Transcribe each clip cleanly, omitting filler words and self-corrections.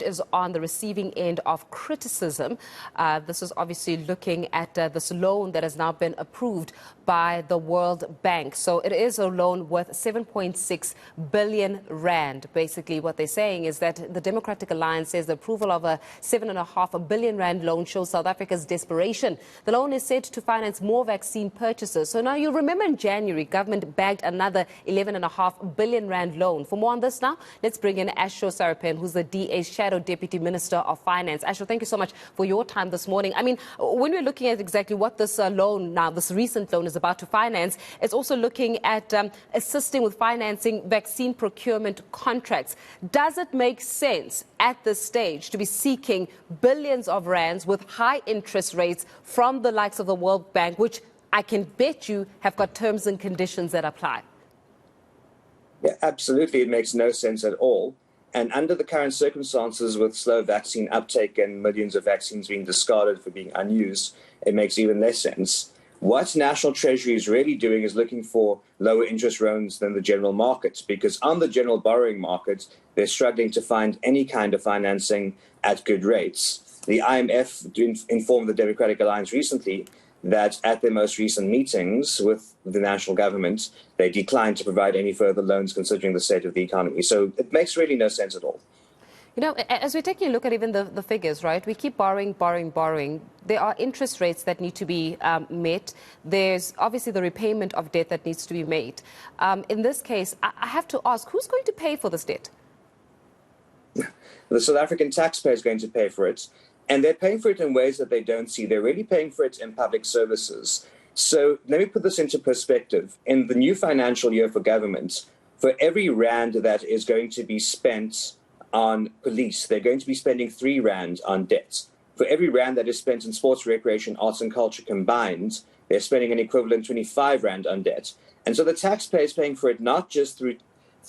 is on the receiving end of criticism. This is obviously looking at this loan that has now been approved by the World Bank. So it is a loan worth 7.6 billion rand. Basically, what they're saying is that the Democratic Alliance says the approval of a 7.5 billion rand loan shows South Africa's desperation. The loan is said to finance more vaccine purchases. So now you'll remember in January, government bagged another 11.5 billion rand loan. For more on this now, let's bring in Ashor Sarupen, who's the DA's Shadow Deputy Minister of Finance. Ashor, thank you so much for your time this morning. I mean, when we're looking at exactly what this loan now, this recent loan is about to finance, it's also looking at assisting with financing vaccine procurement contracts. Does it make sense at this stage to be seeking billions of rands with high interest rates from the likes of the World Bank, which I can bet you have got terms and conditions that apply? Yeah, absolutely. It makes no sense at all. And under the current circumstances, with slow vaccine uptake and millions of vaccines being discarded for being unused, it makes even less sense. What National Treasury is really doing is looking for lower interest loans than the general market, because on the general borrowing market, they're struggling to find any kind of financing at good rates. The IMF informed the Democratic Alliance recently that at their most recent meetings with the national government, they declined to provide any further loans considering the state of the economy. So it makes really no sense at all. You know, as we're taking a look at even the figures, right, we keep borrowing. There are interest rates that need to be met. There's obviously the repayment of debt that needs to be made. In this case, I have to ask, who's going to pay for this debt? The South African taxpayer is going to pay for it. And they're paying for it in ways that they don't see. They're really paying for it in public services. So let me put this into perspective. In the new financial year for government, for every rand that is going to be spent on police, they're going to be spending 3 rand on debt. For every rand that is spent in sports, recreation, arts and culture combined, they're spending an equivalent 25 rand on debt. And so the taxpayer is paying for it not just through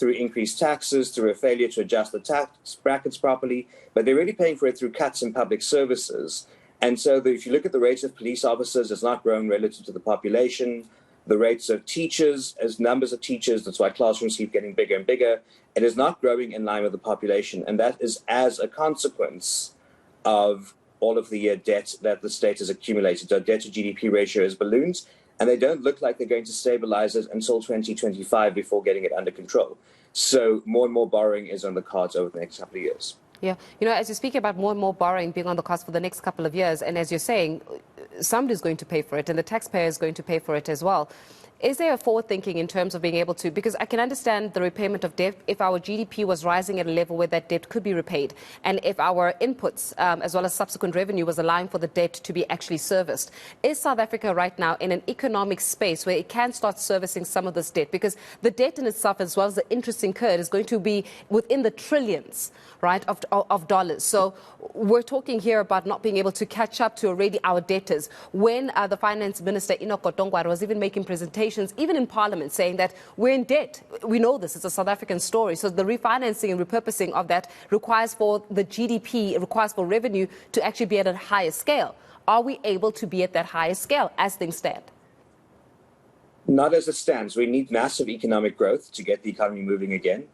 increased taxes, through a failure to adjust the tax brackets properly, but they're really paying for it through cuts in public services. And so if you look at the rates of police officers, it's not growing relative to the population. The rates of teachers, as numbers of teachers, that's why classrooms keep getting bigger and bigger, it is not growing in line with the population. And that is as a consequence of all of the debt that the state has accumulated. The debt to GDP ratio has ballooned, and they don't look like they're going to stabilize it until 2025 before getting it under control. So more and more borrowing is on the cards over the next couple of years. Yeah, you know, as you speak about more and more borrowing being on the cards for the next couple of years, and as you're saying, somebody's going to pay for it, and the taxpayer is going to pay for it as well. Is there a forward thinking in terms of being able to, because I can understand the repayment of debt if our GDP was rising at a level where that debt could be repaid, and if our inputs as well as subsequent revenue was allowing for the debt to be actually serviced. Is South Africa right now in an economic space where it can start servicing some of this debt? Because the debt in itself, as well as the interest incurred, is going to be within the trillions, right, of dollars. So we're talking here about not being able to catch up to already our debtors. When the Finance Minister, Enoch Godongwana, was even making presentations, even in Parliament, saying that we're in debt. We know this. It's a South African story. So the refinancing and repurposing of that requires for the GDP, it requires for revenue to actually be at a higher scale. Are we able to be at that higher scale as things stand? Not as it stands. We need massive economic growth to get the economy moving again.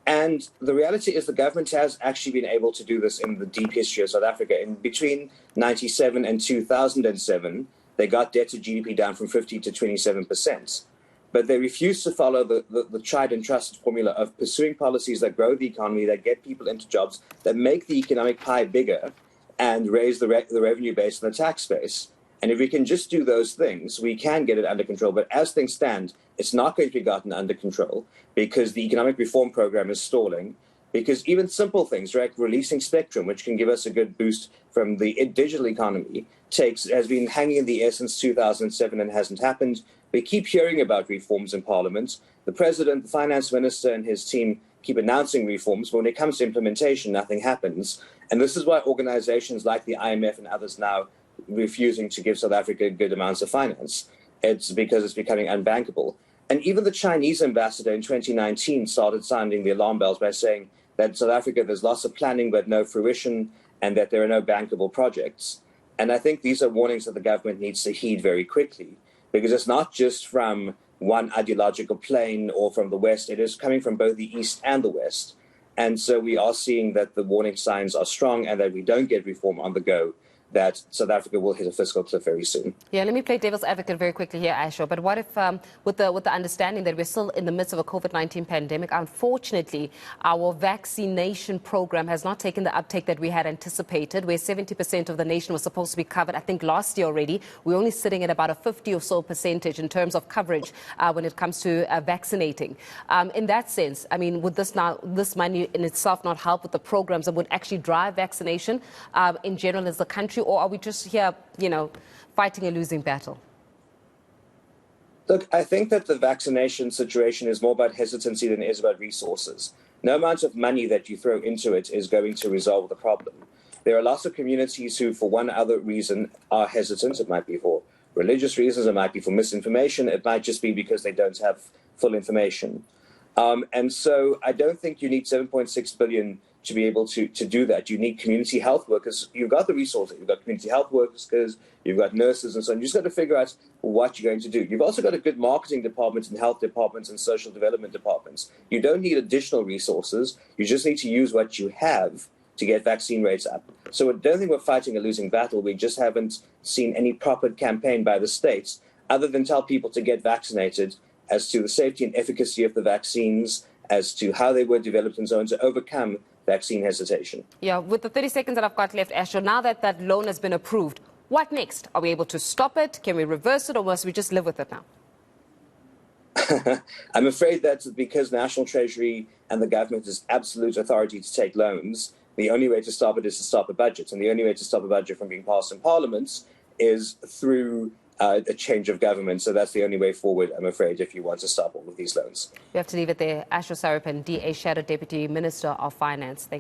And the reality is the government has actually been able to do this in the deep history of South Africa. In between 1997 and 2007, they got debt to GDP down from 50 to 27%. But they refused to follow the tried and trusted formula of pursuing policies that grow the economy, that get people into jobs, that make the economic pie bigger and raise the revenue base and the tax base. And if we can just do those things, we can get it under control. But as things stand, it's not going to be gotten under control because the economic reform program is stalling. Because even simple things, like releasing spectrum, which can give us a good boost from the digital economy, has been hanging in the air since 2007 and hasn't happened. We keep hearing about reforms in Parliament. The President, the Finance Minister and his team keep announcing reforms, but when it comes to implementation, nothing happens. And this is why organizations like the IMF and others now refusing to give South Africa good amounts of finance. It's because it's becoming unbankable. And even the Chinese ambassador in 2019 started sounding the alarm bells by saying that in South Africa there's lots of planning but no fruition and that there are no bankable projects. And I think these are warnings that the government needs to heed very quickly, because it's not just from one ideological plane or from the West. It is coming from both the East and the West. And so we are seeing that the warning signs are strong and that we don't get reform on the go, that South Africa will hit a fiscal cliff very soon. Yeah, let me play devil's advocate very quickly here, Ashor. But what if, with the understanding that we're still in the midst of a COVID-19 pandemic, unfortunately, our vaccination program has not taken the uptake that we had anticipated, where 70% of the nation was supposed to be covered. I think last year already, we're only sitting at about a 50 or so percentage in terms of coverage when it comes to vaccinating. In that sense, I mean, would this money in itself not help with the programs that would actually drive vaccination in general as the country? Or are we just here, fighting a losing battle? Look, I think that the vaccination situation is more about hesitancy than it is about resources. No amount of money that you throw into it is going to resolve the problem. There are lots of communities who, for one other reason, are hesitant. It might be for religious reasons, it might be for misinformation, it might just be because they don't have full information. And so I don't think you need 7.6 billion to be able to do that. You need community health workers. You've got the resources. You've got community health workers, you've got nurses and so on. You've just got to figure out what you're going to do. You've also got a good marketing department and health departments and social development departments. You don't need additional resources. You just need to use what you have to get vaccine rates up. So I don't think we're fighting a losing battle. We just haven't seen any proper campaign by the states other than tell people to get vaccinated as to the safety and efficacy of the vaccines, as to how they were developed and so on, to overcome vaccine hesitation. Yeah, with the 30 seconds that I've got left, Ashor, now that that loan has been approved, what next? Are we able to stop it? Can we reverse it, or must we just live with it now? I'm afraid that because National Treasury and the government has absolute authority to take loans, the only way to stop it is to stop a budget. And the only way to stop a budget from being passed in Parliament is through a change of government. So that's the only way forward, I'm afraid, if you want to stop all of these loans. We have to leave it there. Ashor Sarupen, DA Shadow Deputy Minister of Finance. Thank